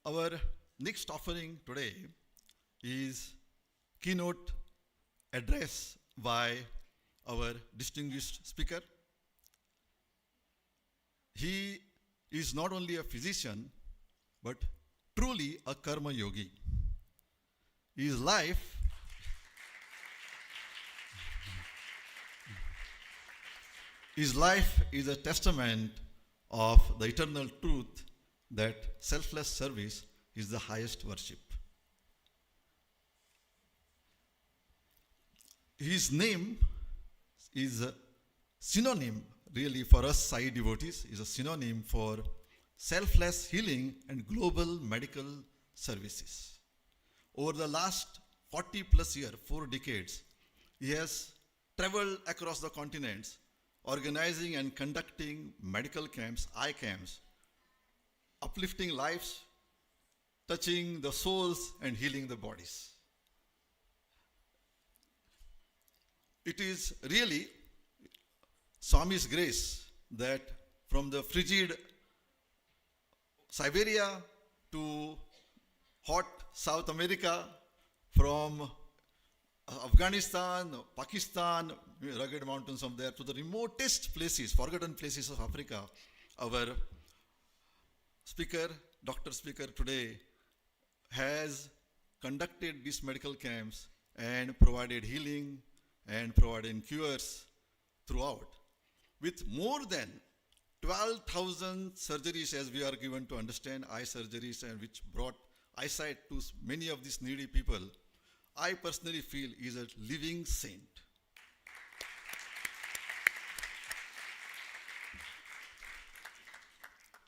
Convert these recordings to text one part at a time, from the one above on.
Our next offering today is keynote address by our distinguished speaker. He is not only a physician, but truly a karma yogi. His life is a testament of the eternal truth that selfless service is the highest worship. His name is a synonym, really, for us Sai devotees, is a synonym for selfless healing and global medical services. Over the last 40 plus years, 4 decades, he has traveled across the continents, organizing and conducting medical camps, eye camps, uplifting lives, touching the souls and healing the bodies. It is really Swami's grace that from the frigid Siberia to hot South America, from Afghanistan, Pakistan, rugged mountains from there, to the remotest places, forgotten places of Africa, our doctor speaker today has conducted these medical camps and provided healing and provided cures throughout. With more than 12,000 surgeries, as we are given to understand, eye surgeries, and which brought eyesight to many of these needy people, I personally feel he is a living saint.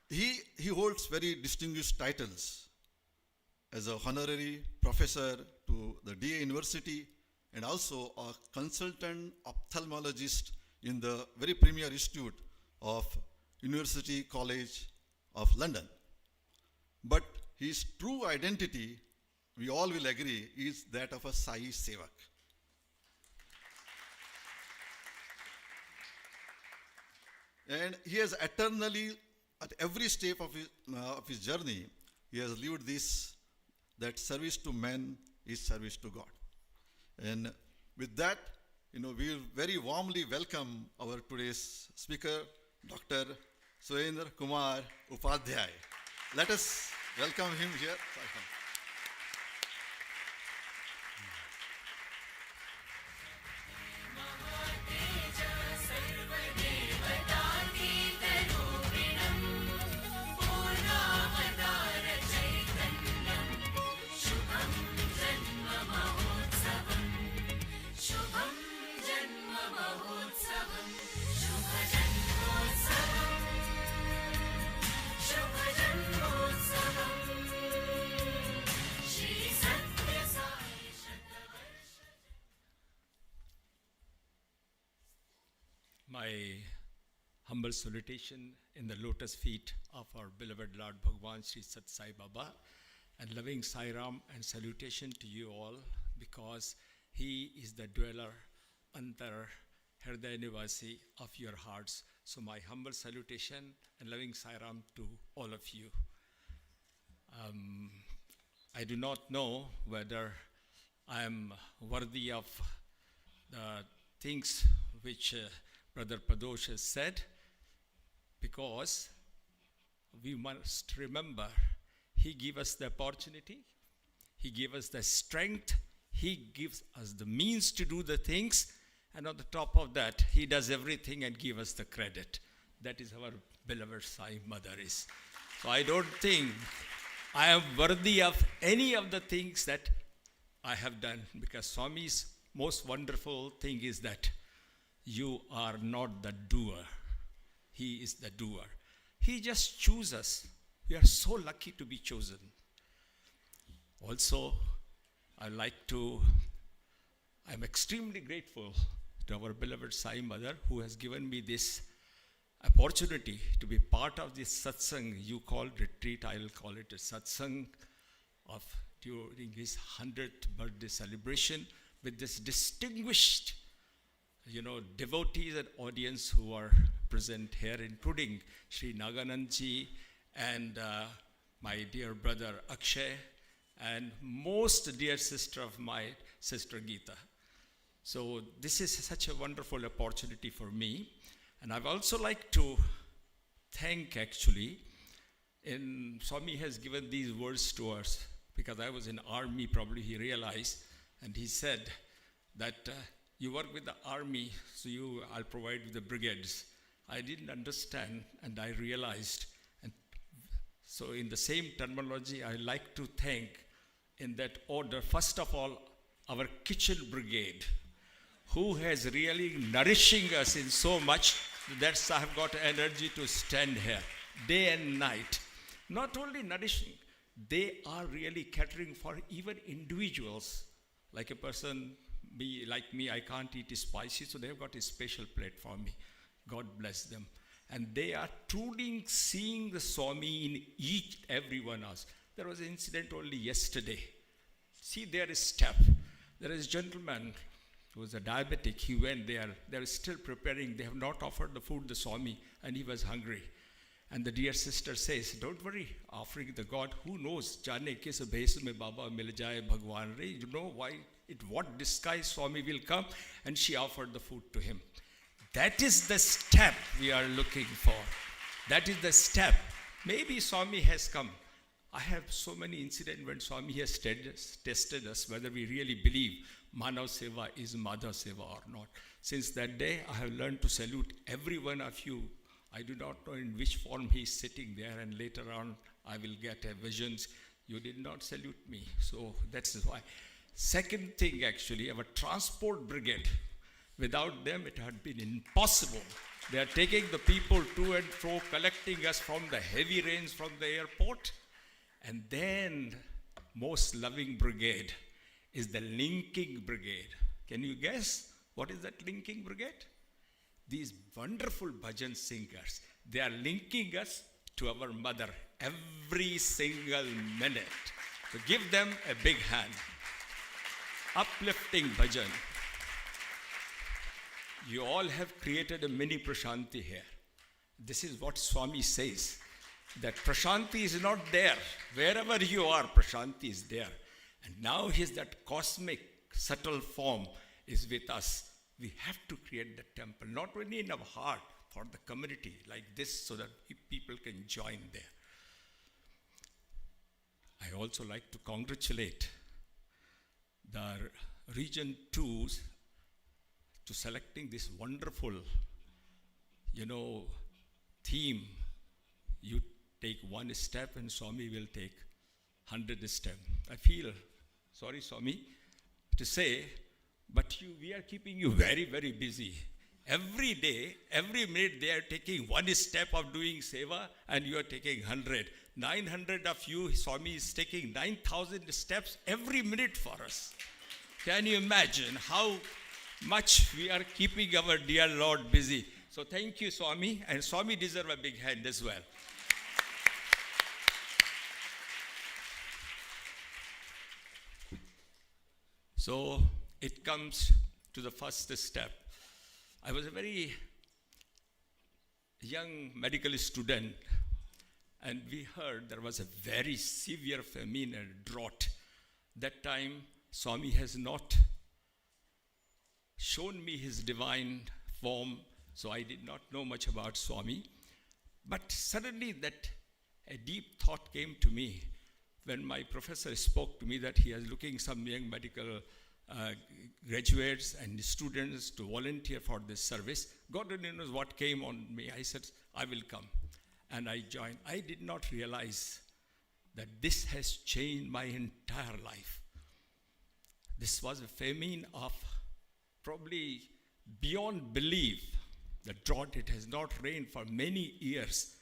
He holds very distinguished titles as a Honorary Professor to the D.A University and also a Consultant Ophthalmologist in the very premier institute of University College of London. But his true identity, we all will agree, is that of a Sai Sevak. And he has eternally, at every step of his journey, he has lived this, that service to men is service to God. And with that, we will very warmly welcome our today's speaker, Dr. Surendra Upadhyay. Let us welcome him here. My humble salutation in the lotus feet of our beloved Lord Bhagwan Sri Sathya Sai Baba, and loving Sai Ram and salutation to you all, because he is the dweller antar Hriday Nivasi of your hearts. So my humble salutation and loving Sai Ram to all of you. I do not know whether I am worthy of the things which Brother Padosh has said, because we must remember he gave us the opportunity, he gave us the strength, he gives us the means to do the things, and on the top of that, he does everything and gives us the credit. That is our beloved Sai Mother is. So I don't think I am worthy of any of the things that I have done, because Swami's most wonderful thing is that you are not the doer. He is the doer. He just chooses us. We are so lucky to be chosen. Also, I'm extremely grateful to our beloved Sai Mother, who has given me this opportunity to be part of this satsang. You call retreat, I'll call it a satsang during his 100th birthday celebration with this distinguished devotees and audience who are present here, including Sri Naganandji and my dear brother Akshay, and most dear sister of my sister Geeta. So this is such a wonderful opportunity for me. And I'd also like to thank actually, Swami has given these words to us because I was in army, probably he realized, and he said that you work with the army, so I'll provide with the brigades. I didn't understand, and I realized. And so in the same terminology, I like to thank in that order, first of all, our kitchen brigade, who has really nourishing us in so much that I have got energy to stand here day and night. Not only nourishing, they are really catering for even individuals. Like a person, like me, I can't eat spicy, so they've got a special plate for me. God bless them. And they are truly seeing the Swami in each, every one of us. There was an incident only yesterday. See, there is step. There is a gentleman who was a diabetic. He went there. They are still preparing. They have not offered the food to Swami, and he was hungry. And the dear sister says, don't worry, offering the God, who knows, Jane kis bhes mein Baba mil jaye Bhagwan re, you know why, what disguise Swami will come, and she offered the food to him. That is the step we are looking for. That is the step. Maybe Swami has come. I have so many incidents when Swami has tested us whether we really believe Manav Seva is Madha Seva or not. Since that day, I have learned to salute every one of you. I do not know in which form he is sitting there, and later on I will get visions. You did not salute me, so that's why. Second thing, actually, our transport brigade. Without them, it had been impossible. They are taking the people to and fro, collecting us from the heavy rains from the airport. And then, most loving brigade is the linking brigade. Can you guess what is that linking brigade? These wonderful bhajan singers, they are linking us to our mother every single minute. So give them a big hand. Uplifting bhajan. You all have created a mini Prashanti here. This is what Swami says, that Prashanti is not there. Wherever you are, Prashanti is there. And now that cosmic, subtle form is with us. We have to create the temple, not only in our heart, for the community like this, so that people can join there. I also like to congratulate the Region 2 to selecting this wonderful, theme. You take one step and Swami will take 100 steps. I feel, sorry Swami, to say, but we are keeping you very, very busy. Every day, every minute they are taking one step of doing seva and you are taking 100. 900 of you, Swami is taking 9,000 steps every minute for us. Can you imagine how much we are keeping our dear Lord busy? So thank you, Swami, and Swami deserves a big hand as well. So it comes to the first step. I was a very young medical student, and we heard there was a very severe famine and drought. That time, Swami has not shown me his divine form, so I did not know much about Swami. But suddenly a deep thought came to me when my professor spoke to me that he is looking some young medical graduates and students to volunteer for this service. God only knows what came on me. I said, I will come. And I joined. I did not realize that this has changed my entire life. This was a famine of probably beyond belief. The drought, it has not rained for many years.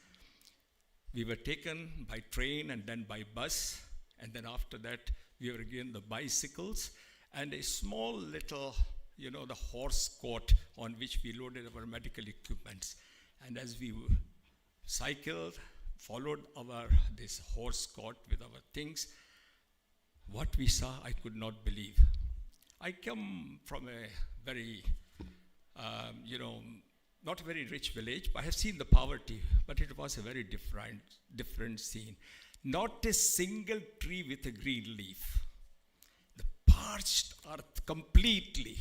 We were taken by train and then by bus. And then after that, we were given the bicycles and a small little, the horse cart on which we loaded our medical equipments. And as we cycled, followed this horse cart with our things, what we saw, I could not believe. I come from a very, not a very rich village, but I have seen the poverty, but it was a very different scene. Not a single tree with a green leaf. The parched earth completely.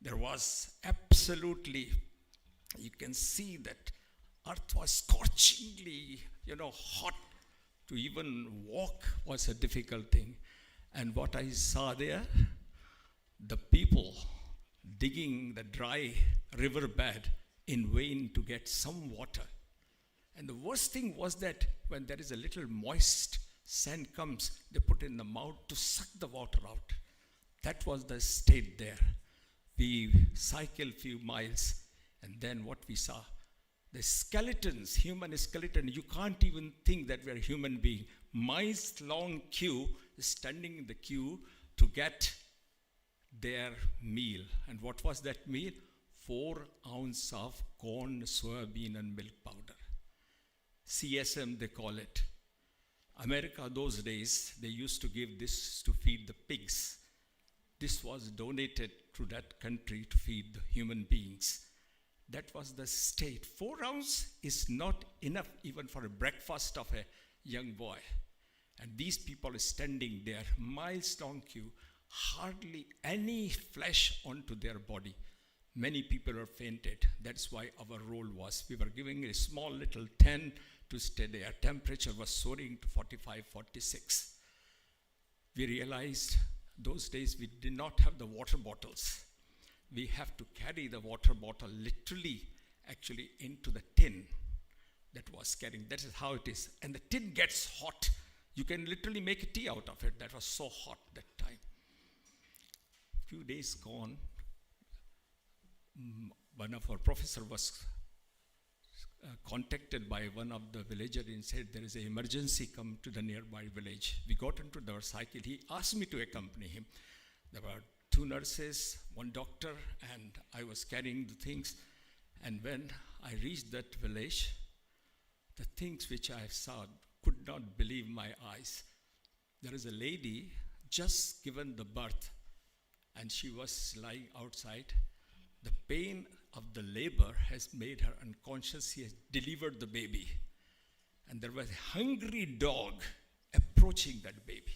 There was absolutely, you can see that earth was scorchingly, hot. To even walk was a difficult thing. And what I saw there, the people digging the dry riverbed in vain to get some water. And the worst thing was that when there is a little moist sand comes, they put in the mouth to suck the water out. That was the state there. We cycled few miles, and then what we saw, the skeletons, human skeleton, you can't even think that we're a human being. Miles long queue, standing in the queue to get their meal. And what was that meal? 4 ounces of corn, soybean, and milk powder. CSM, they call it. America, those days, they used to give this to feed the pigs. This was donated to that country to feed the human beings. That was the state. 4 ounces is not enough even for a breakfast of a young boy. And these people are standing there, miles long queue, hardly any flesh onto their body. Many people are fainted. That's why our role was, we were giving a small little tent to stay there. Temperature was soaring to 45, 46. We realized those days we did not have the water bottles. We have to carry the water bottle literally, actually, into the tin that was carrying. That is how it is. And the tin gets hot. You can literally make a tea out of it. That was so hot that time. Few days gone, one of our professor was contacted by one of the villagers and said, there is an emergency, come to the nearby village. We got into our cycle. He asked me to accompany him. There were 2 nurses, 1 doctor, and I was carrying the things. And when I reached that village, the things which I saw, could not believe my eyes. There is a lady just given the birth, and she was lying outside. The pain of the labor has made her unconscious. She has delivered the baby. And there was a hungry dog approaching that baby.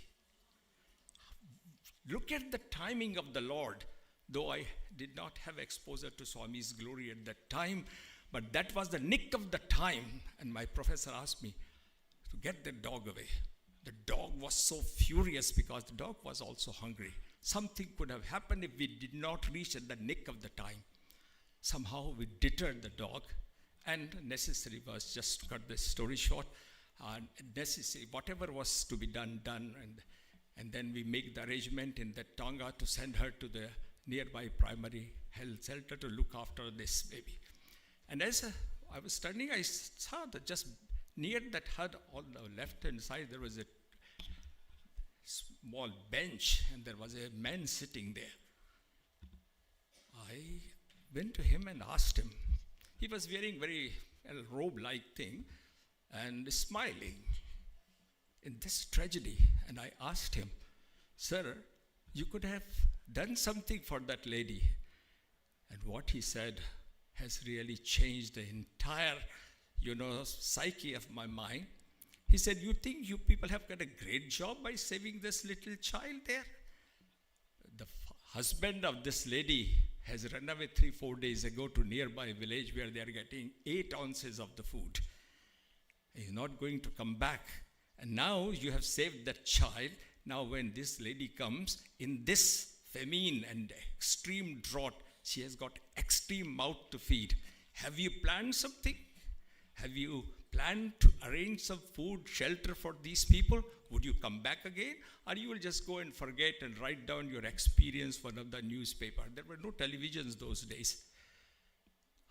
Look at the timing of the Lord. Though I did not have exposure to Swami's glory at that time, but that was the nick of the time. And my professor asked me to get the dog away. The dog was so furious because the dog was also hungry. Something could have happened if we did not reach at the nick of the time. Somehow we deterred the dog, and necessary was, just to cut the story short, necessary, whatever was to be done, and then we make the arrangement in the Tonga to send her to the nearby primary health center to look after this baby. And as I was standing, I saw that just near that hut on the left-hand side, there was a small bench, and there was a man sitting there. I went to him and asked him. He was wearing very robe-like thing and smiling in this tragedy. And I asked him, sir, you could have done something for that lady. And what he said has really changed the entire, psyche of my mind. He said, you think you people have got a great job by saving this little child there? The husband of this lady has run away 3-4 days ago to nearby village where they are getting 8 ounces of the food. He's not going to come back. And now you have saved that child. Now when this lady comes in this famine and extreme drought, she has got extreme mouth to feed. Have you planned something? Have you planned to arrange some food, shelter for these people? Would you come back again? Or you will just go and forget and write down your experience one of the newspaper? There were no televisions those days.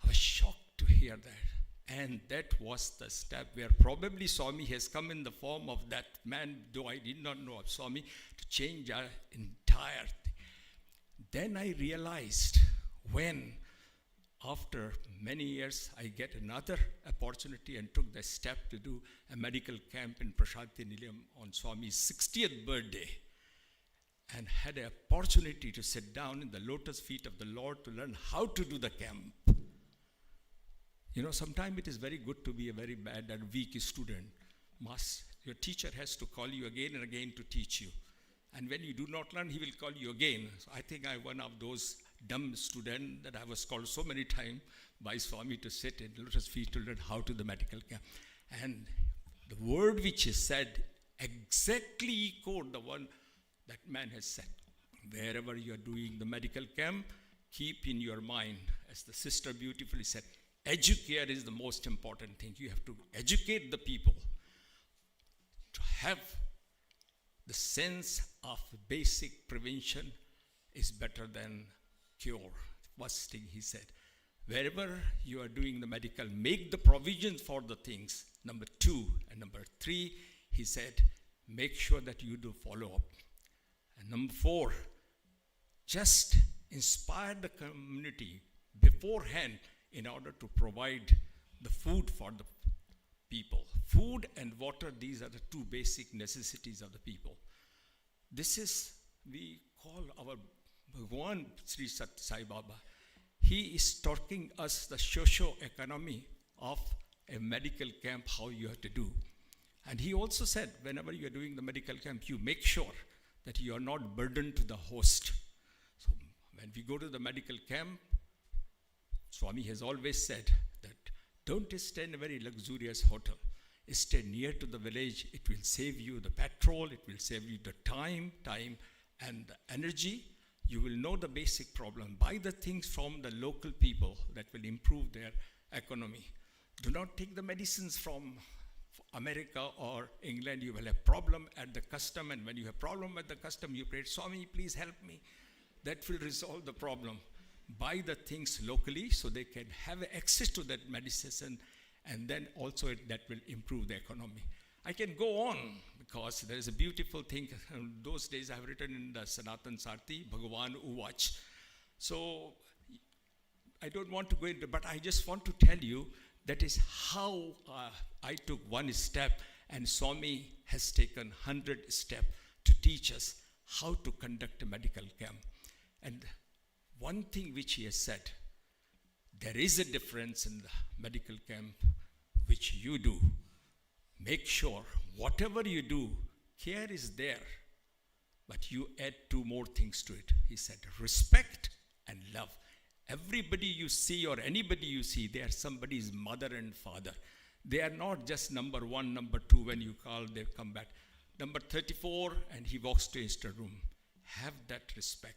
I was shocked to hear that. And that was the step where probably Swami has come in the form of that man, though I did not know of Swami, to change our entire thing. Then I realized when, after many years, I get another opportunity and took the step to do a medical camp in Prashanti Nilayam on Swami's 60th birthday, and had an opportunity to sit down in the lotus feet of the Lord to learn how to do the camp. Sometimes it is very good to be a very bad and weak student. Must your teacher has to call you again and again to teach you. And when you do not learn, he will call you again. So I think I'm one of those dumb students that I was called so many times by Swami to sit in lotus feet to learn how to the medical camp. And the word which is said exactly echoed the one that man has said. Wherever you are doing the medical camp, keep in your mind, as the sister beautifully said, educare is the most important thing. You have to educate the people to have the sense of basic prevention is better than cure. First thing he said. Wherever you are doing the medical, make the provisions for the things. Number 2. And number 3, he said, make sure that you do follow up. And number 4, just inspire the community beforehand in order to provide the food for the people. Food and water, these are the 2 basic necessities of the people. This is, we call our Bhagwan Sri Sathya Sai Baba. He is talking us the socio-economy of a medical camp, how you have to do. And he also said, whenever you are doing the medical camp, you make sure that you are not burdened to the host. So when we go to the medical camp, Swami has always said that don't stay in a very luxurious hotel. Stay near to the village. It will save you the petrol. It will save you the time and the energy. You will know the basic problem. Buy the things from the local people that will improve their economy. Do not take the medicines from America or England. You will have problem at the custom, and when you have problem at the custom, you pray, Swami, please help me. That will resolve the problem. Buy the things locally so they can have access to that medicine, and then also that will improve the economy. I can go on because there is a beautiful thing. In those days I have written in the Sanatan Sarthi, Bhagavan Uvach. So I don't want to go into, but I just want to tell you that is how I took one step, and Swami has taken 100 steps to teach us how to conduct a medical camp. And one thing which he has said, there is a difference in the medical camp which you do. Make sure whatever you do, care is there, but you add 2 more things to it. He said, respect and love. Everybody you see or anybody you see, they are somebody's mother and father. They are not just number 1, number 2, when you call, they come back. Number 34, and he walks to his room. Have that respect.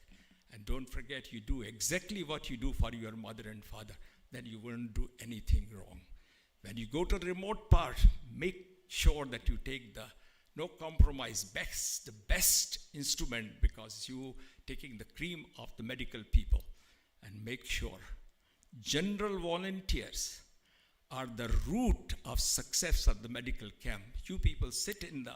And don't forget, you do exactly what you do for your mother and father. Then you won't do anything wrong. When you go to the remote part, make sure that you take the no compromise, the best instrument, because you taking the cream of the medical people. And make sure general volunteers are the root of success of the medical camp. You people sit in the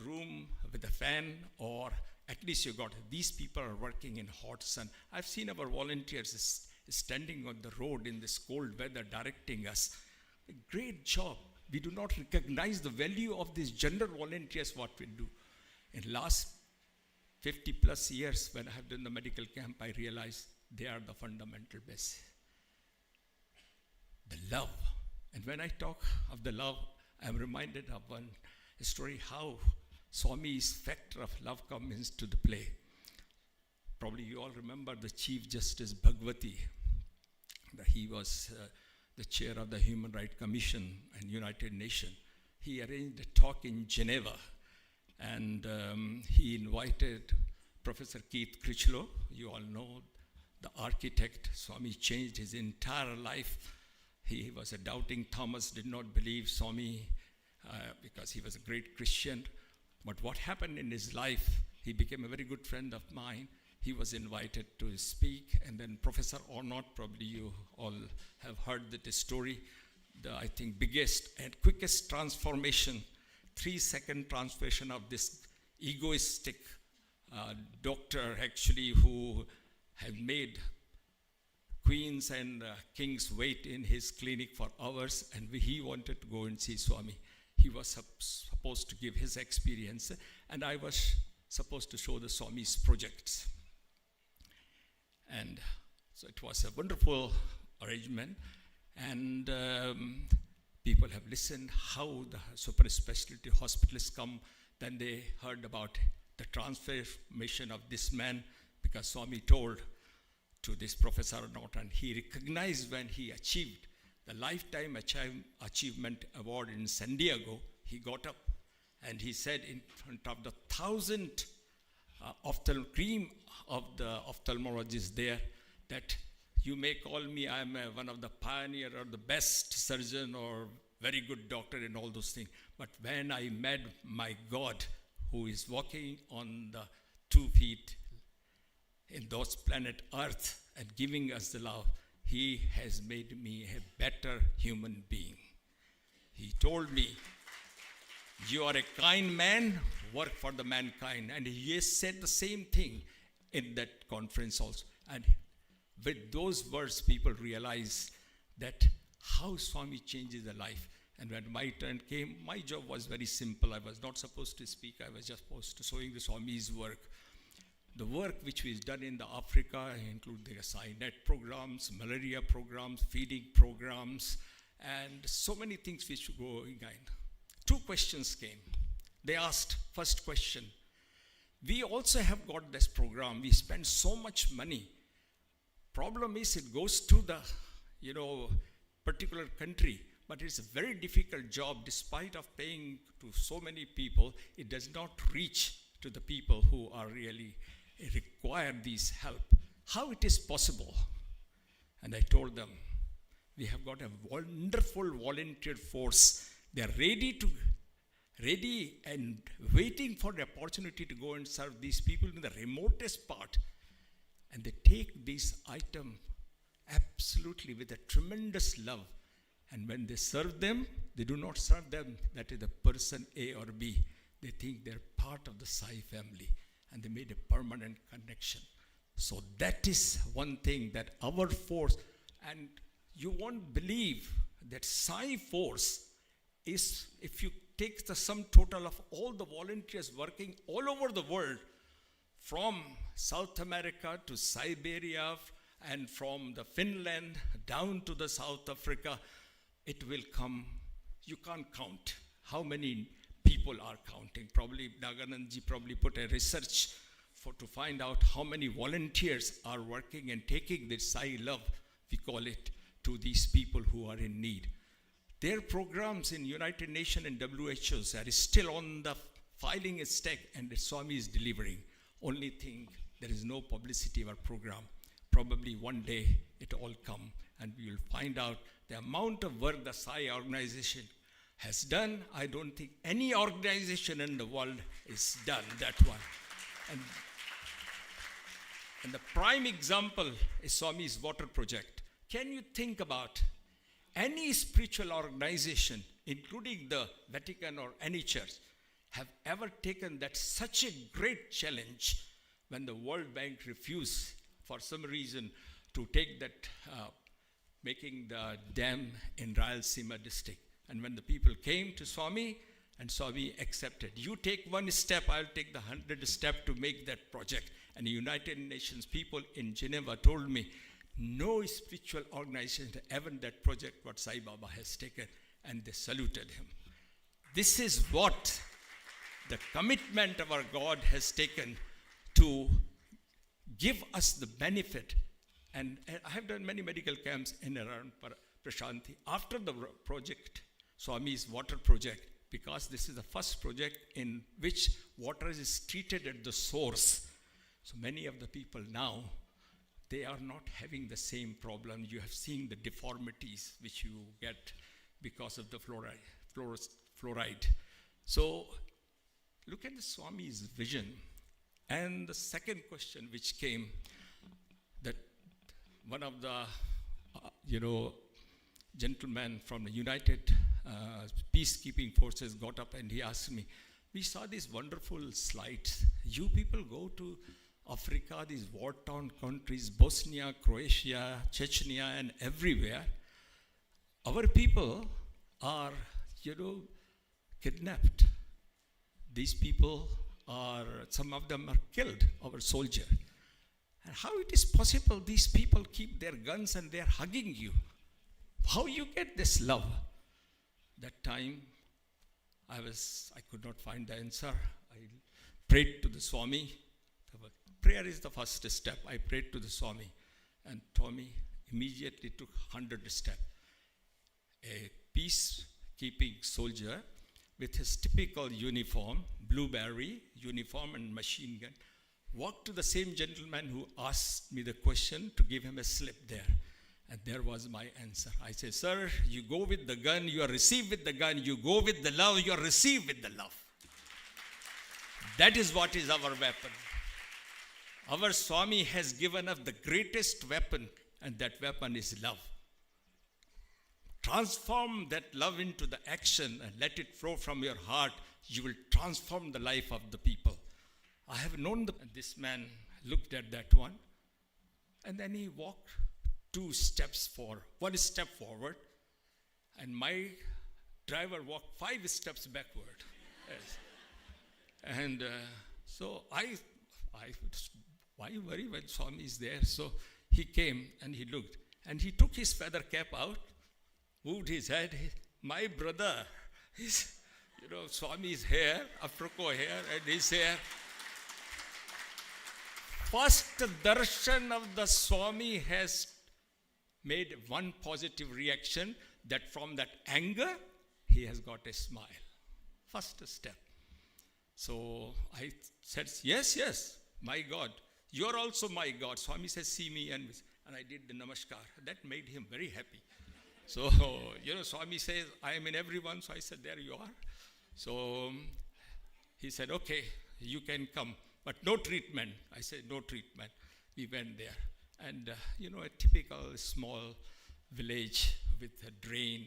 room with a fan, or at least you got, these people are working in hot sun. I've seen our volunteers standing on the road in this cold weather directing us. A great job. We do not recognize the value of these general volunteers, what we do. In last 50 plus years, when I have done the medical camp, I realized they are the fundamental base. The love. And when I talk of the love, I'm reminded of one story, how Swami's factor of love comes into the play. Probably you all remember the Chief Justice Bhagwati. He was the chair of the Human Rights Commission and United Nations. He arranged a talk in Geneva, and he invited Professor Keith Critchlow. You all know, the architect. Swami changed his entire life. He was a doubting Thomas, did not believe Swami because he was a great Christian. But what happened in his life, he became a very good friend of mine. He was invited to speak, and then Professor or not, probably you all have heard that story, the, I think, biggest and quickest transformation, 3-second transformation of this egoistic doctor, actually, who had made queens and kings wait in his clinic for hours, and he wanted to go and see Swami. He was supposed to give his experience, and I was supposed to show the Swami's projects. And so it was a wonderful arrangement. And people have listened, how the super specialty hospitals come. Then they heard about the transformation of this man, because Swami told to this professor not, and he recognized when he achieved the Lifetime Achievement Award in San Diego. He got up and he said in front of the 1,000 cream of the ophthalmologists there, that you may call me, I am one of the pioneer or the best surgeon or very good doctor and all those things. But when I met my God, who is walking on the 2 feet in those planet Earth and giving us the love, he has made me a better human being. He told me, you are a kind man, work for the mankind. And he has said the same thing in that conference also. And with those words, people realize that how Swami changes the life. And when my turn came, my job was very simple. I was not supposed to speak. I was just supposed to showing the Swami's work. The work which was done in the Africa including the SciNet programs, malaria programs, feeding programs, and so many things which were going on. 2 questions came. They asked, first question, we also have got this program. We spend so much money. Problem is it goes to the, particular country, but it's a very difficult job. Despite of paying to so many people, it does not reach to the people who are really require this help. How it is possible? And I told them, we have got a wonderful volunteer force. They are ready and waiting for the opportunity to go and serve these people in the remotest part. And they take this item absolutely with a tremendous love. And when they serve them, they do not serve them, that is the person A or B. They think they're part of the Sai family. And they made a permanent connection. So that is one thing that our force, and you won't believe that Sai force is, if you take the sum total of all the volunteers working all over the world, from South America to Siberia, and from the Finland down to the South Africa, it will come, you can't count how many people are counting. Probably Naganandji probably put a research to find out how many volunteers are working and taking this Sai love, we call it, to these people who are in need. Their programs in United Nations and WHOs are still on the filing stack, and the Swami is delivering. Only thing, there is no publicity of our program. Probably one day it all come, and we will find out the amount of work the Sai organization has done. I don't think any organization in the world is done that one. And the prime example is Swami's water project. Can you think about any spiritual organization, including the Vatican or any church, have ever taken that such a great challenge when the World Bank refused for some reason to take that, making the dam in Rayalaseema district. And when the people came to Swami, and Swami accepted, you take one step, I'll take the 100 step to make that project. And the United Nations people in Geneva told me, no spiritual organization ever that project what Sai Baba has taken, and they saluted him. This is what the commitment of our God has taken to give us the benefit. And I have done many medical camps in and around Prashanti. After the project, Swami's water project, because this is the first project in which water is treated at the source. So many of the people now, they are not having the same problem. You have seen the deformities which you get because of the fluoride. So look at the Swami's vision. And the second question which came, that one of the, gentlemen from the United Peacekeeping Forces got up and he asked me, we saw these wonderful slides. You people go to Africa, these war-torn countries, Bosnia, Croatia, Chechnya, and everywhere. Our people are, kidnapped. These people are, some of them are killed, our soldier. And how it is possible these people keep their guns and they're hugging you? How you get this love? That time, I could not find the answer. I prayed to the Swami. Prayer is the first step. I prayed to the Swami, and Swami immediately took 100 steps. A peacekeeping soldier with his typical uniform, blueberry uniform and machine gun, walked to the same gentleman who asked me the question to give him a slip there. And there was my answer. I said, sir, you go with the gun, you are received with the gun. You go with the love, you are received with the love. That is what is our weapon. Our Swami has given us the greatest weapon, and that weapon is love. Transform that love into the action and let it flow from your heart. You will transform the life of the people. I have known this man looked at that one, and then he walked 2 steps forward, 1 step forward, and my driver walked 5 steps backward. Yes. And so why you worry when Swami is there? So he came and he looked, and he took his feather cap out, moved his head. My brother, Swami's hair, apricot hair, and his hair. First darshan of the Swami has made one positive reaction, that from that anger, he has got a smile. First step. So I said, yes, my God. You're also my God. Swami says, see me. And I did the namaskar. That made him very happy. So, Swami says, I am in everyone. So I said, there you are. So he said, okay, you can come, but no treatment. I said, no treatment. We went there. And, a typical small village with a drain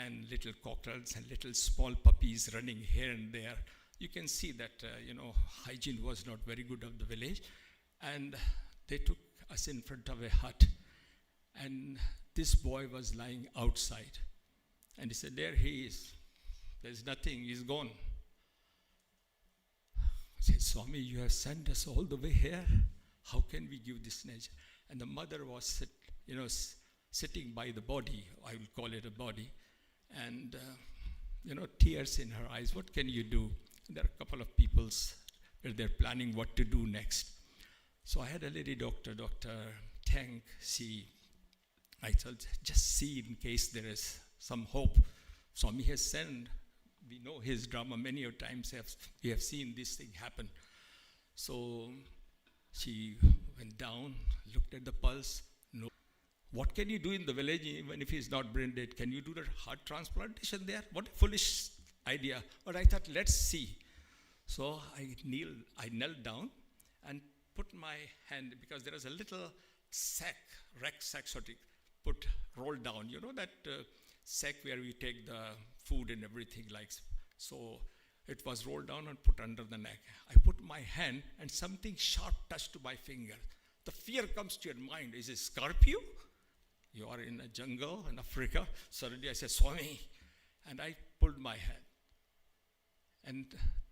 and little cockroaches and little small puppies running here and there. You can see that, hygiene was not very good of the village. And they took us in front of a hut. And this boy was lying outside. And he said, there he is. There's nothing, he's gone. I said, Swami, you have sent us all the way here. How can we give this nature? And the mother was sitting by the body. I will call it a body. And, tears in her eyes. What can you do? There are a couple of people where they're planning what to do next. So I had a lady doctor, Dr. Tang, see. I thought, just see in case there is some hope. Swami has sent. We know his drama many a times. We have seen this thing happen. So she went down, looked at the pulse. No. What can you do in the village even if he's not brain dead? Can you do the heart transplantation there? What a foolish idea. But I thought, let's see. So I knelt down and put my hand, because there is a little sack, sort of rolled down. You know that sack where we take the food and everything like. So it was rolled down and put under the neck. I put my hand and something sharp touched to my finger. The fear comes to your mind. Is it Scorpio? You are in a jungle in Africa. Suddenly I said, Swami. And I pulled my hand. And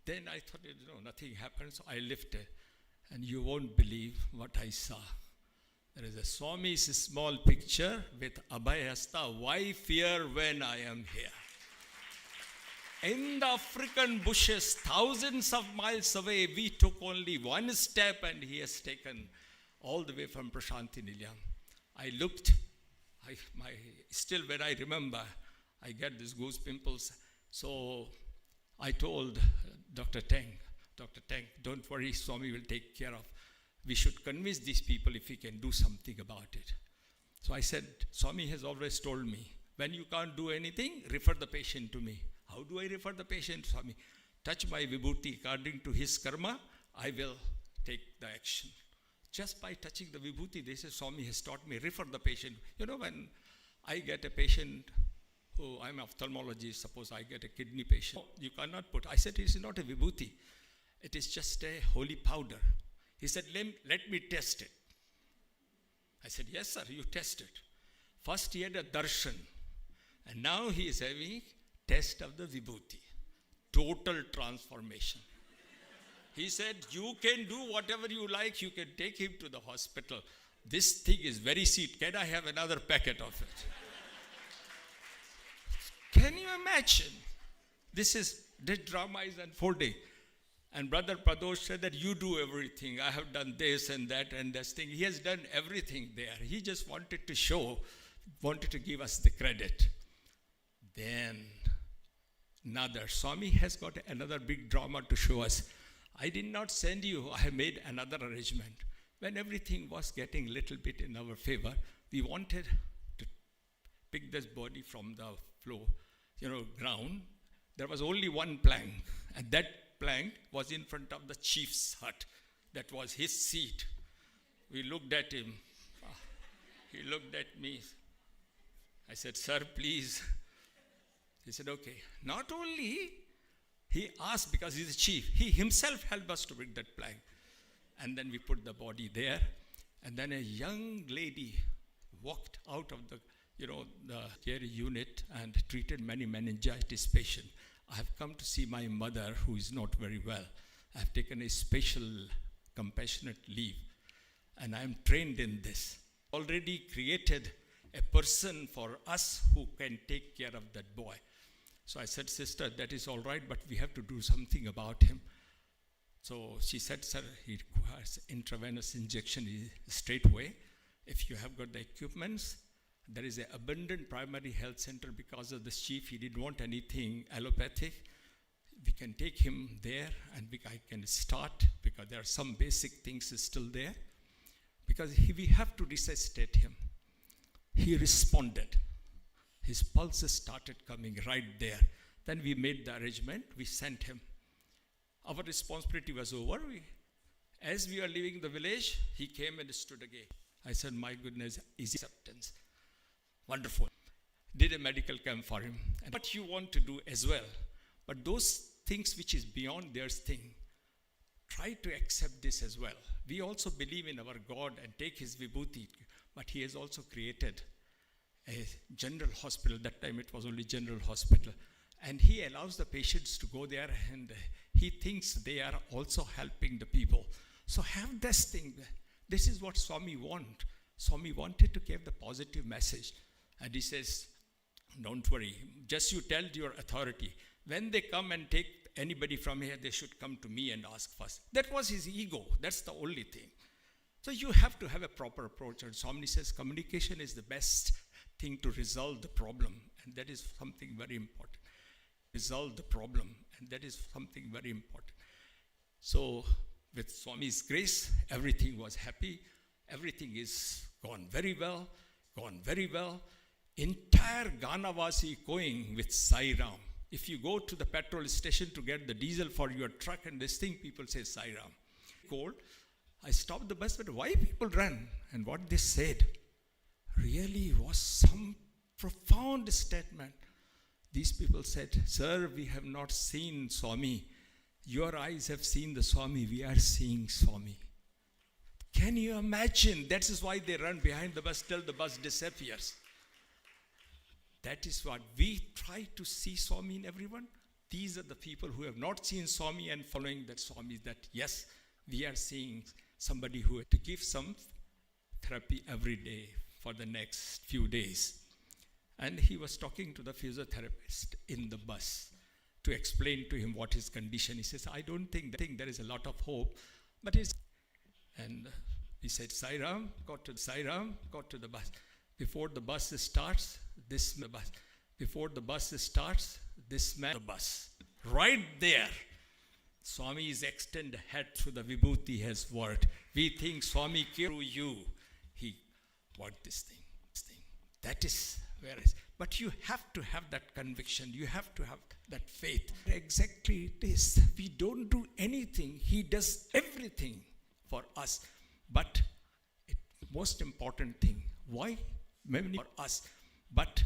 then I thought, nothing happened. So I lifted. And you won't believe what I saw. There is a Swami's small picture with Abhayasta. Why fear when I am here? In the African bushes, thousands of miles away, we took only 1 step, and he has taken all the way from Prashanti Nilayam. I looked, still when I remember, I get these goose pimples. So I told Dr. Tang, don't worry, Swami will take care of. We should convince these people if we can do something about it. So I said, Swami has always told me, when you can't do anything, refer the patient to me. How do I refer the patient, Swami? Touch my vibhuti. According to his karma, I will take the action. Just by touching the vibhuti, they say, Swami has taught me, refer the patient. When I get a patient who, I'm an ophthalmologist, suppose I get a kidney patient, you cannot put. I said, it is not a vibhuti. It is just a holy powder. He said, let me test it. I said, yes, sir, you test it. First he had a darshan. And now he is having test of the vibhuti. Total transformation. He said, you can do whatever you like. You can take him to the hospital. This thing is very sweet. Can I have another packet of it? Can you imagine? This drama is unfolding. And Brother Pradosh said that you do everything. I have done this and that and this thing. He has done everything there. He just wanted to give us the credit. Then Swami has got another big drama to show us. I did not send you. I have made another arrangement. When everything was getting a little bit in our favor, we wanted to pick this body from the floor, ground. There was only one plank, and that plank was in front of the chief's hut. That was his seat. We looked at him. He looked at me. I said, sir, please. He said, okay. Not only he asked because he's the chief, he himself helped us to bring that plank. And then we put the body there. And then a young lady walked out of the care unit and treated many meningitis patients. I have come to see my mother who is not very well. I have taken a special compassionate leave. And I am trained in this. Already created a person for us who can take care of that boy. So I said, sister, that is all right, but we have to do something about him. So she said, sir, he requires intravenous injection straight away. If you have got the equipments, there is an abundant primary health center because of this chief. He didn't want anything allopathic. We can take him there and I can start because there are some basic things still there. Because we have to resuscitate him. He responded. His pulses started coming right there. Then we made the arrangement. We sent him. Our responsibility was over. As we were leaving the village, he came and stood again. I said, my goodness, is acceptance. Wonderful. Did a medical camp for him. And what you want to do as well. But those things which is beyond their thing, try to accept this as well. We also believe in our God and take his vibhuti. But he has also created a general hospital. That time it was only general hospital. And he allows the patients to go there and he thinks they are also helping the people. So have this thing. This is what Swami want. Swami wanted to give the positive message. And he says, don't worry. Just you tell your authority. When they come and take anybody from here, they should come to me and ask first. That was his ego. That's the only thing. So you have to have a proper approach. And Swami says communication is the best thing to resolve the problem. And that is something very important. Resolve the problem. And that is something very important. So with Swami's grace, everything was happy. Everything is gone very well. Gone very well. Entire Ganavasi going with Sai Ram. If you go to the petrol station to get the diesel for your truck and this thing, people say Sai Ram. Cold. I stopped the bus, but why people ran? And what they said really was some profound statement. These people said, sir, we have not seen Swami. Your eyes have seen the Swami. We are seeing Swami. Can you imagine? That is why they run behind the bus till the bus disappears. That is what we try to see Swami in everyone. These are the people who have not seen Swami and following that Swami, that yes, we are seeing somebody who had to give some therapy every day for the next few days. And he was talking to the physiotherapist in the bus to explain to him what his condition. He says, I don't think there is a lot of hope, but it's... And he said, Sai Ram, got to the bus. Before the bus starts, this man, the bus. Right there. Swami's extended head through the vibhuti has worked. We think Swami through you. He worked this thing. That is where it is. But you have to have that conviction. You have to have that faith. Exactly it is. We don't do anything. He does everything for us. But most important thing, why? Many for us. But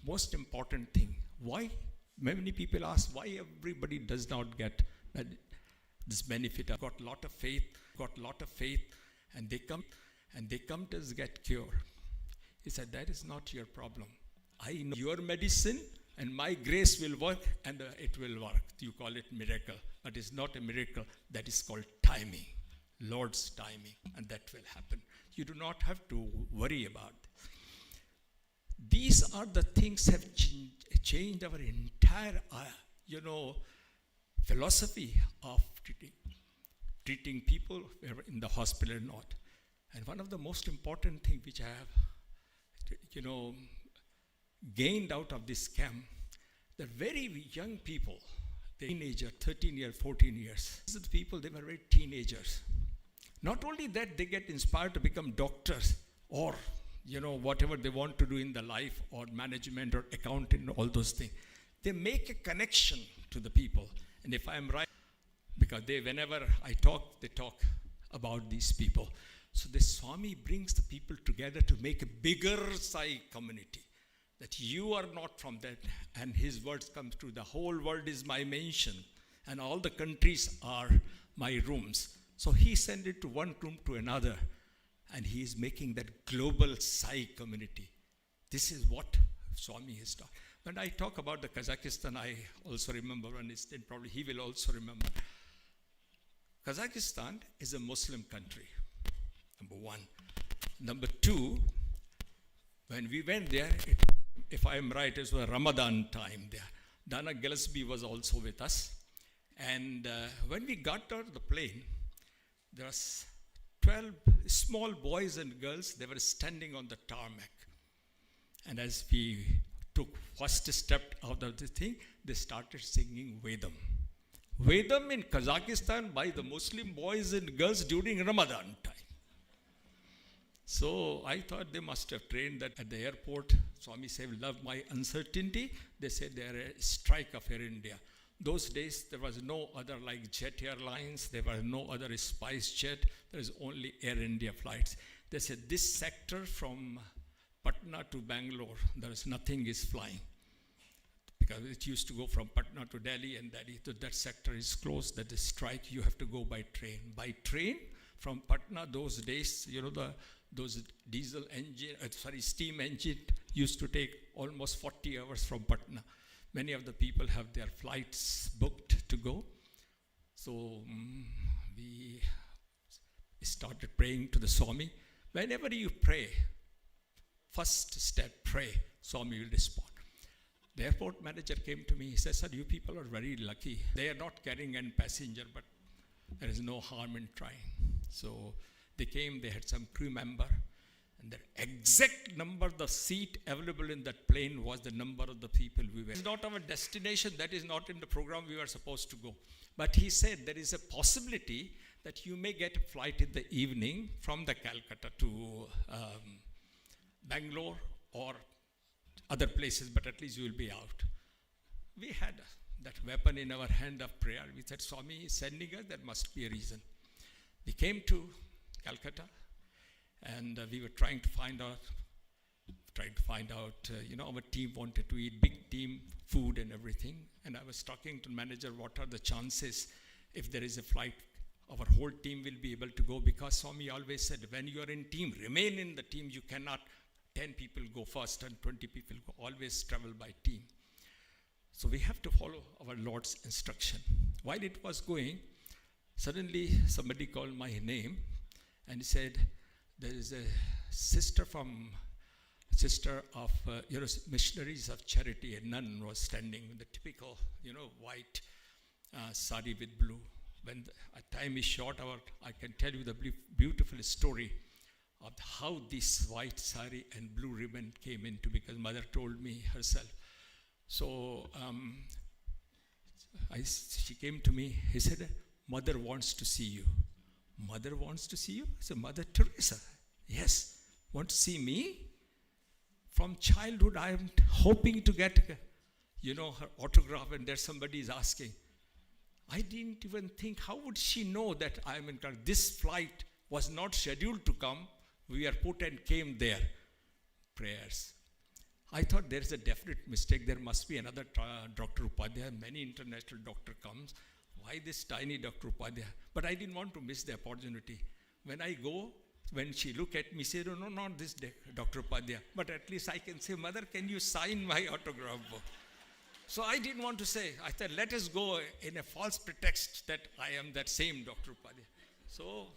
most important thing, why? Many people ask why everybody does not get this benefit. I've got a lot of faith, and they come to get cured. He said, that is not your problem. I know your medicine and my grace will work, and it will work. You call it miracle, but it's not a miracle. That is called timing, Lord's timing, and that will happen. You do not have to worry about this. These are the things have changed our entire, philosophy of treating people whether in the hospital or not. And one of the most important things which I have, gained out of this camp, the very young people, the teenager, 13 years, 14 years, these are the people, they were very teenagers. Not only that, they get inspired to become doctors or, whatever they want to do in the life or management or accounting, all those things. They make a connection to the people. And if I'm right, because whenever I talk, they talk about these people. So the Swami brings the people together to make a bigger Sai community. That you are not from that, and his words come true. The whole world is my mansion, and all the countries are my rooms. So he sent it to one room to another, and he is making that global Sai community. This is what Swami has done. When I talk about the Kazakhstan, I also remember one incident, probably he will also remember. Kazakhstan is a Muslim country, number one. Number two, when we went there, if I am right, it was Ramadan time there. Dana Gillespie was also with us. And when we got out of the plane, there was 12 small boys and girls. They were standing on the tarmac. And as we took first step out of the thing, they started singing Vedam. Vedam in Kazakhstan by the Muslim boys and girls during Ramadan time. So I thought they must have trained that at the airport. Swami said, love my uncertainty. They said they are a strike of Air India. Those days, there was no other like Jet Airlines. There were no other Spice Jet. There is only Air India flights. They said, this sector from Patna to Bangalore, there is nothing is flying. Because it used to go from Patna to Delhi, and that sector is closed. That is strike. You have to go by train. By train, from Patna, those days, those diesel engine, steam engine used to take almost 40 hours from Patna. Many of the people have their flights booked to go. So we started praying to the Swami. Whenever you pray, first step, pray, Swami will respond. The airport manager came to me. He said, sir, you people are very lucky. They are not carrying any passenger, but there is no harm in trying. So they came, they had some crew member, and the exact number, the seat available in that plane was the number of the people we were. It's not our destination, that is not in the program we were supposed to go. But he said there is a possibility that you may get a flight in the evening from the Calcutta to Bangalore or other places, but at least you will be out. We had that weapon in our hand of prayer. We said, Swami is sending us, there must be a reason. We came to Calcutta, and we were trying to find out, our team wanted to eat big team food and everything. And I was talking to the manager, what are the chances if there is a flight, our whole team will be able to go, because Swami always said, when you are in team, remain in the team. You cannot, 10 people go first and 20 people go, always travel by team. So we have to follow our Lord's instruction. While it was going, suddenly somebody called my name and he said, there is a sister of Missionaries of Charity, a nun was standing in the typical, white sari with blue. When time is short, I can tell you the beautiful story of how this white sari and blue ribbon came into, because Mother told me herself. So she came to me, he said, Mother wants to see you. Mother wants to see you? I said, Mother Teresa. Yes. Want to see me? From childhood, I am hoping to get, her autograph, and there somebody is asking. I didn't even think, how would she know that I am in country? This flight was not scheduled to come. We are put and came there. Prayers. I thought there is a definite mistake. There must be another Dr. Upadhyay. Many international doctor comes. Why this tiny Dr. Upadhyay? But I didn't want to miss the opportunity. When I go, when she look at me, say, no, not this Dr. Upadhyay. But at least I can say, Mother, can you sign my autograph book? So I didn't want to say. I thought, let us go in a false pretext that I am that same Dr. Upadhyay. So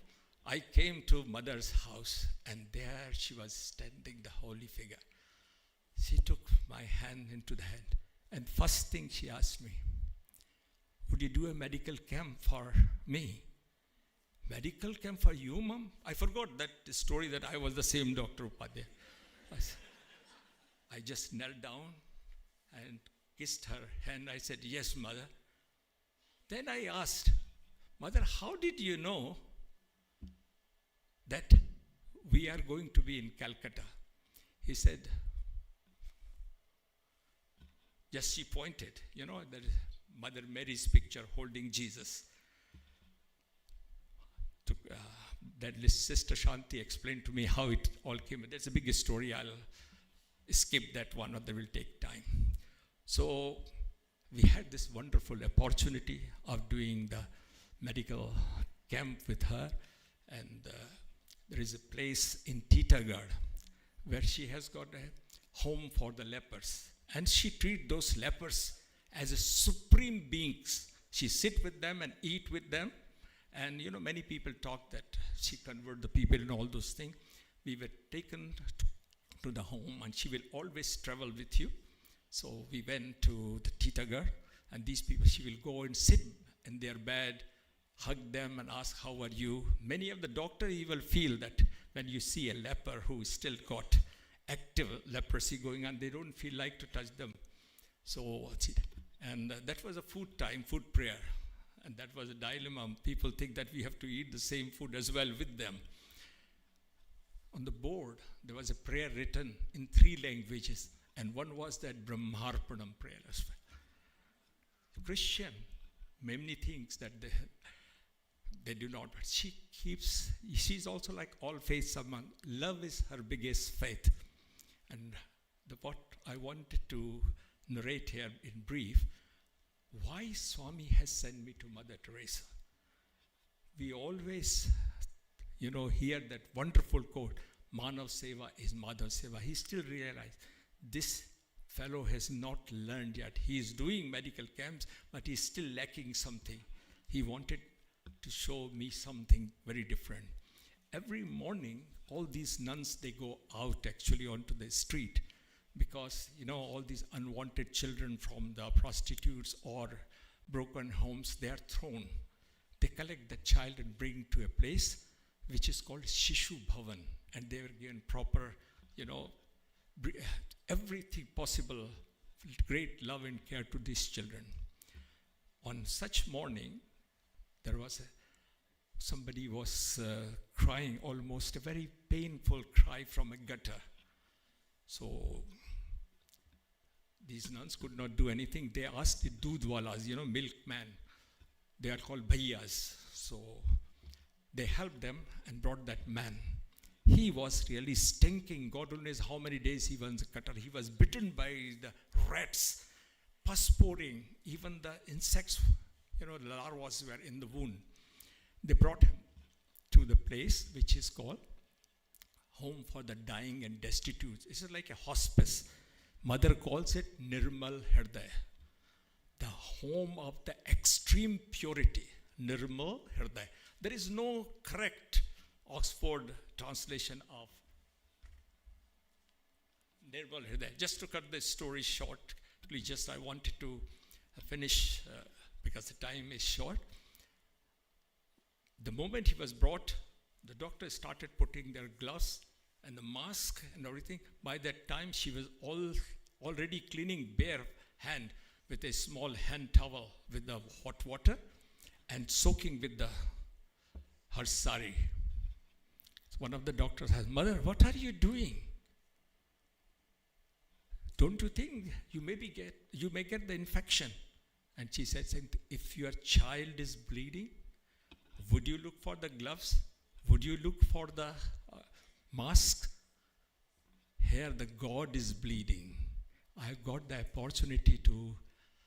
I came to Mother's house, and there she was standing, the holy figure. She took my hand into the hand And first thing she asked me, would you do a medical camp for me? Medical camp for you, Mom? I forgot that story that I was the same Dr. Upadhyay. I just knelt down and kissed her hand. I said, yes, Mother. Then I asked, Mother, how did you know that we are going to be in Calcutta? He said, just she pointed, that is Mother Mary's picture holding Jesus. That Sister Shanti explained to me how it all came. That's a big story. I'll skip that one, or that will take time. So we had this wonderful opportunity of doing the medical camp with her. And there is a place in Titagarh where she has got a home for the lepers. And she treats those lepers as a supreme beings. She sit with them and eat with them. And many people talk that she convert the people and all those things. We were taken to the home, and she will always travel with you. So we went to the Titagarh, and these people, she will go and sit in their bed, hug them and ask, how are you? Many of the doctors, you will feel that when you see a leper who still got active leprosy going on, they don't feel like to touch them. So, and that was a food time, food prayer. And that was a dilemma. People think that we have to eat the same food as well with them. On the board, there was a prayer written in 3 languages. And one was that Brahmarpanam prayer as well. Christian, many things that they do not. But she's also like all faiths among. Love is her biggest faith. And what I wanted to narrate here in brief, why Swami has sent me to Mother Teresa. We always, hear that wonderful quote, Manav Seva is Madhav Seva. He still realized this fellow has not learned yet. He is doing medical camps, but he's still lacking something. He wanted to show me something very different. Every morning, all these nuns, they go out actually onto the street, because, all these unwanted children from the prostitutes or broken homes, they are thrown. They collect the child and bring to a place which is called Shishu Bhavan. And they were given proper, everything possible, great love and care to these children. On such morning, there was somebody was crying, almost a very painful cry from a gutter. So these nuns could not do anything. They asked the dudwalas, milkman. They are called bhaiyas. So they helped them and brought that man. He was really stinking. God only knows how many days he was in the gutter. He was bitten by the rats, pus pouring. Even the insects, the larvae were in the wound. They brought him to the place which is called Home for the Dying and Destitute. It's like a hospice. Mother calls it Nirmal Hriday, the home of the extreme purity. Nirmal Hriday. There is no correct Oxford translation of Nirmal Hriday. Just to cut the story short, I wanted to finish because the time is short. The moment he was brought, the doctor started putting their gloves and the mask and everything. By that time, she was already cleaning bare hand with a small hand towel with the hot water and soaking with her sari. One of the doctors asked, Mother, what are you doing? Don't you think you may get the infection? And she said, if your child is bleeding, would you look for the gloves? Would you look for the mask? Here the God is bleeding. I got the opportunity to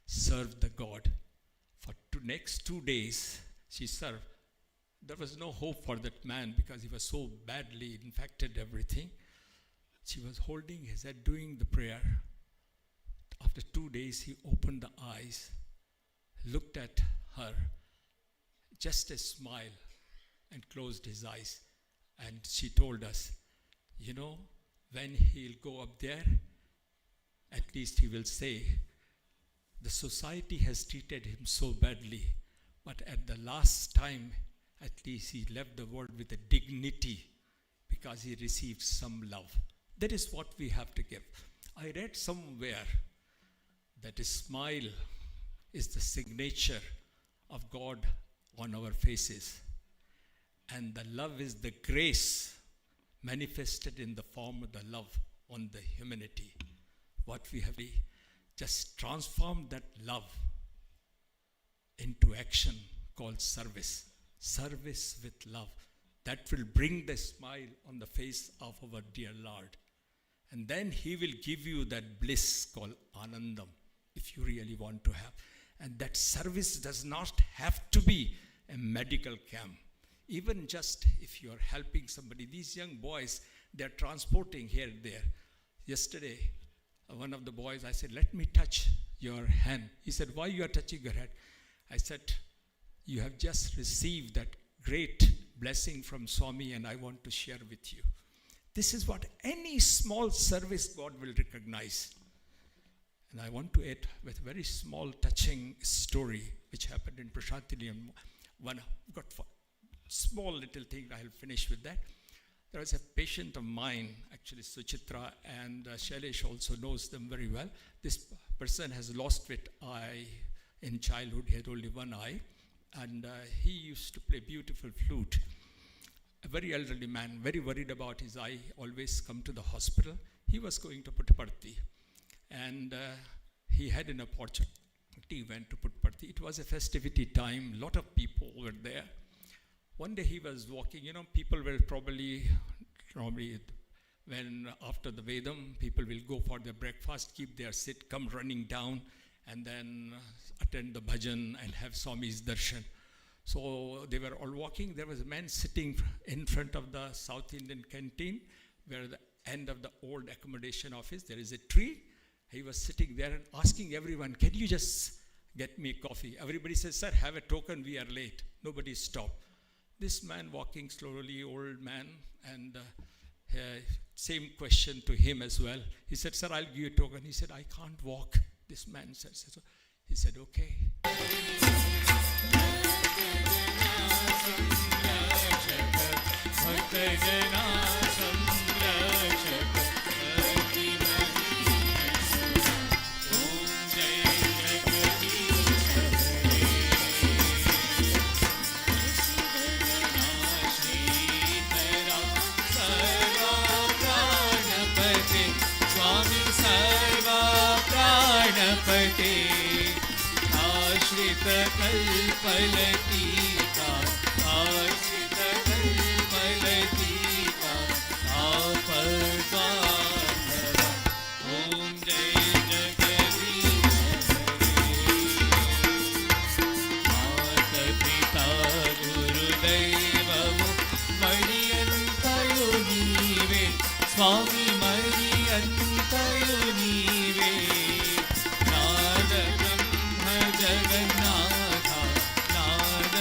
serve the God. For next 2 days, she served. There was no hope for that man because he was so badly infected, everything. She was holding his head, doing the prayer. After 2 days, he opened the eyes, looked at her, just a smile, and closed his eyes. And she told us, when he'll go up there, at least he will say, the society has treated him so badly, but at the last time, at least he left the world with a dignity because he received some love. That is what we have to give. I read somewhere that a smile is the signature of God on our faces, and the love is the grace manifested in the form of the love on the humanity. What we have just transformed that love into action called service. Service with love. That will bring the smile on the face of our dear Lord. And then He will give you that bliss called Anandam, if you really want to have. And that service does not have to be a medical camp. Even just if you are helping somebody, these young boys, they are transporting here and there. Yesterday, one of the boys, I said, let me touch your hand. He said, why you are touching your hand? I said, you have just received that great blessing from Swami and I want to share with you. This is what any small service God will recognize. And I want to add with a very small touching story which happened in Prashantiniam. One got small little thing, I'll finish with that. There was a patient of mine, actually Suchitra, and Shailesh also knows them very well. This person has lost with eye in childhood. He had only one eye, and he used to play beautiful flute. A very elderly man, very worried about his eye, always come to the hospital. He was going to Puttaparthi, and he had an opportunity, went to Puttaparthi. It was a festivity time, lot of people were there. One day he was walking, people will probably when after the Vedam, people will go for their breakfast, keep their sit, come running down, and then attend the bhajan and have Swami's darshan. So they were all walking. There was a man sitting in front of the South Indian canteen, where the end of the old accommodation office, there is a tree. He was sitting there and asking everyone, can you just get me coffee? Everybody says, sir, have a token, we are late. Nobody stopped. This man walking slowly, old man, and same question to him as well. He said, sir, I'll give you a token. He said, I can't walk. This man said, so he said, okay. आश्रित कल्पलतीका आश्रित कल्पलतीका आपद्बांधवा ओम जय जगदीश मात पिता गुरुदैवमु मरियन्तयो नीवे स्वामी मरियन्तयो नीवे जगन्नाथ नाद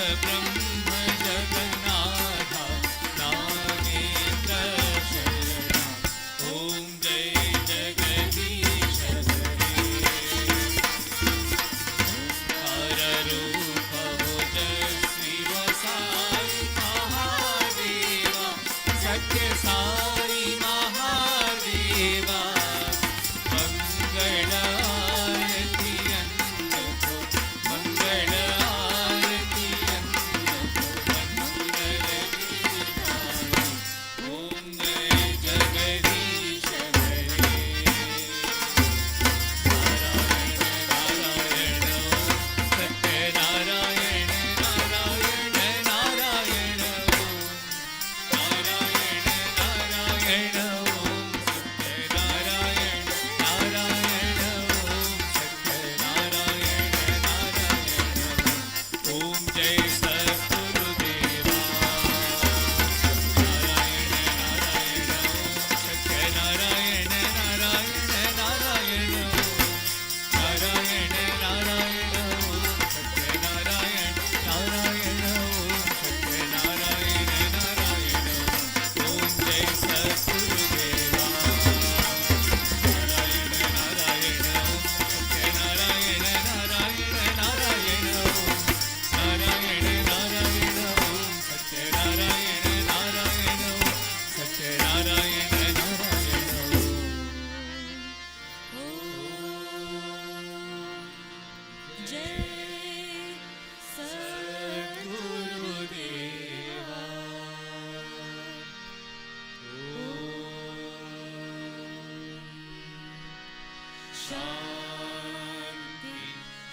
शान्ति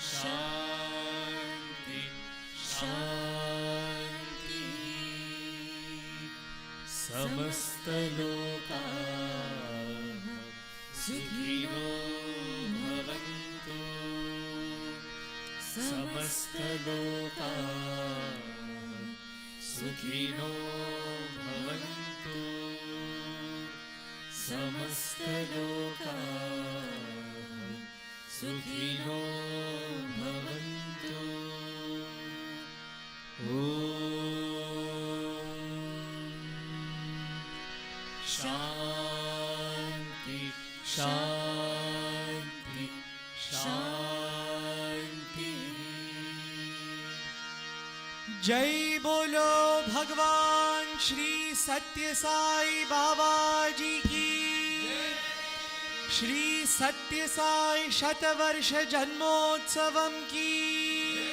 शान्ति शान्ति समस्तलोकाः सुखिनो भवन्तु समस्तलोकाः सुखिनो भवन्तु समस्तलोकाः सुखिनो भवन्तु ॐ शान्ति शान्ति शान्ति जय बोलो भगवान श्री सत्य साई बाबा जी की। श्री सत्य साई शतवर्ष जन्मोत्सवम की।